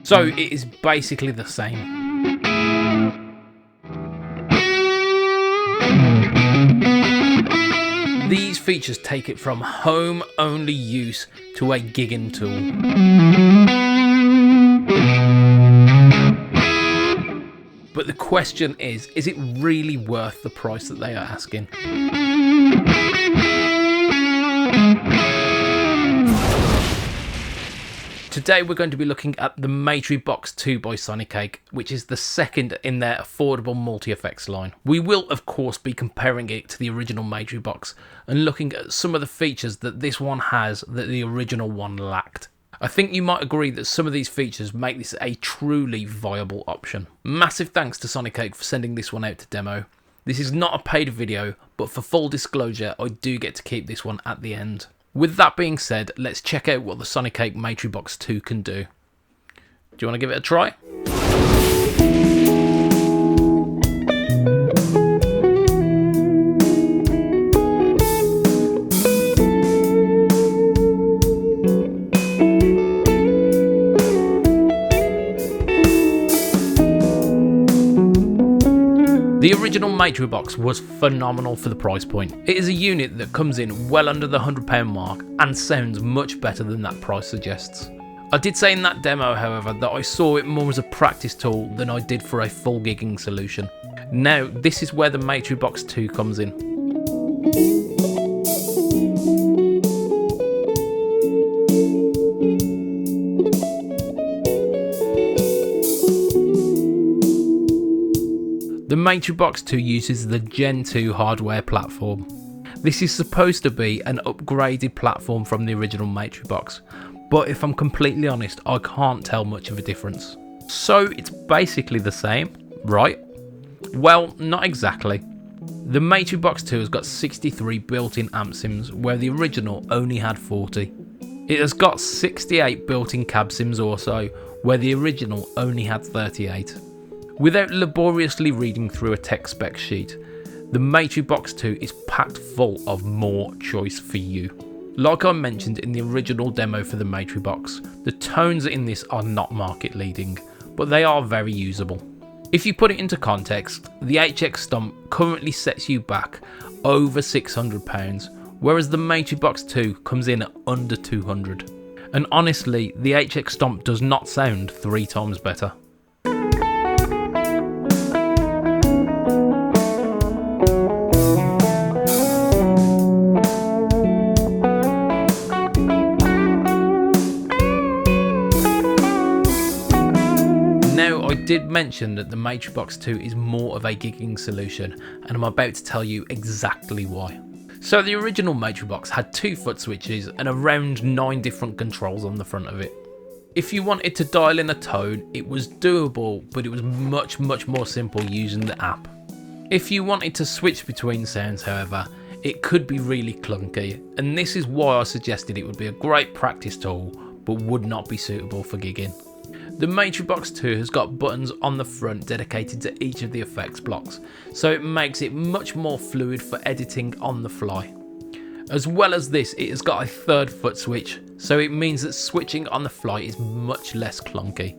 So it is basically the same. These features take it from home only use to a gigging tool. But the question is it really worth the price that they are asking? Today we're going to be looking at the Matribox II by Sonicake, which is the second in their affordable multi-effects line. We will of course be comparing it to the original Matribox and looking at some of the features that this one has that the original one lacked. I think you might agree that some of these features make this a truly viable option. Massive thanks to Sonicake for sending this one out to demo. This is not a paid video, but for full disclosure I do get to keep this one at the end. With that being said, let's check out what the Sonicake Matribox II can do. Do you want to give it a try? The original Matribox was phenomenal for the price point. It is a unit that comes in well under the £100 mark and sounds much better than that price suggests. I did say in that demo, however, that I saw it more as a practice tool than I did for a full gigging solution. Now, this is where the Matribox II comes in. The Matribox II uses the Gen 2 hardware platform. This is supposed to be an upgraded platform from the original Matribox, but if I'm completely honest, I can't tell much of a difference. So it's basically the same, right? Well, not exactly. The Matribox II has got 63 built-in amp sims, where the original only had 40. It has got 68 built-in cab sims also, where the original only had 38. Without laboriously reading through a tech spec sheet, the Matribox II is packed full of more choice for you. Like I mentioned in the original demo for the Matribox, the tones in this are not market leading, but they are very usable. If you put it into context, the HX Stomp currently sets you back over £600, whereas the Matribox II comes in at under £200. And honestly, the HX Stomp does not sound 3 times better. Now, I did mention that the Matribox II is more of a gigging solution, and I'm about to tell you exactly why. So the original Matribox had 2 foot switches and around 9 different controls on the front of it. If you wanted to dial in a tone, it was doable, but it was much more simple using the app. If you wanted to switch between sounds, however, it could be really clunky, and this is why I suggested it would be a great practice tool, but would not be suitable for gigging. The Matribox II has got buttons on the front dedicated to each of the effects blocks, so it makes it much more fluid for editing on the fly. As well as this, it has got a 3rd foot switch, so it means that switching on the fly is much less clunky.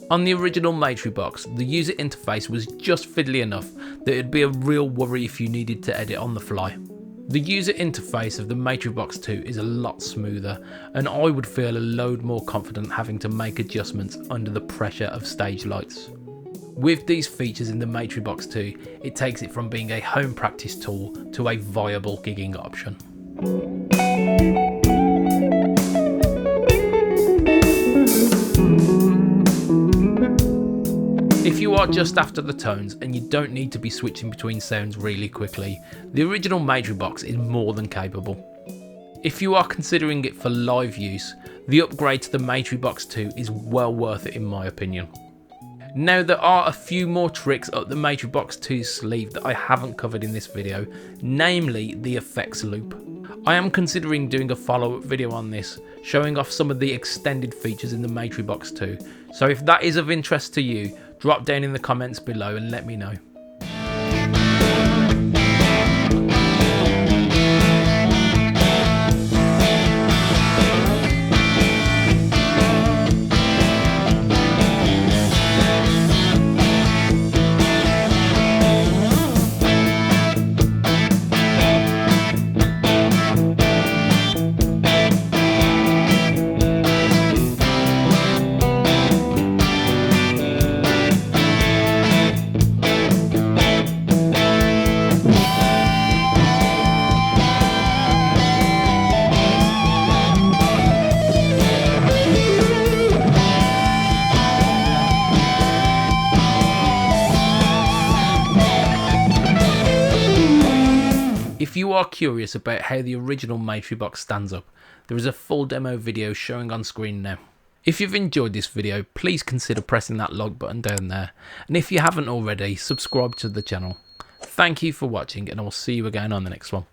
On the original Matribox, the user interface was just fiddly enough that it'd be a real worry if you needed to edit on the fly. The user interface of the Matribox II is a lot smoother, and I would feel a load more confident having to make adjustments under the pressure of stage lights. With these features in the Matribox II, it takes it from being a home practice tool to a viable gigging option. If you are just after the tones and you don't need to be switching between sounds really quickly, the original Matribox is more than capable. If you are considering it for live use, the upgrade to the Matribox II is well worth it in my opinion. Now, there are a few more tricks up the Matribox II's sleeve that I haven't covered in this video, namely the effects loop. I am considering doing a follow-up video on this, showing off some of the extended features in the Matribox II, so if that is of interest to you, drop down in the comments below and let me know. are curious about how the original Matribox stands up, there is a full demo video showing on screen now. If you've enjoyed this video, please consider pressing that like button down there, and if you haven't already, subscribe to the channel. Thank you for watching, and I will see you again on the next one.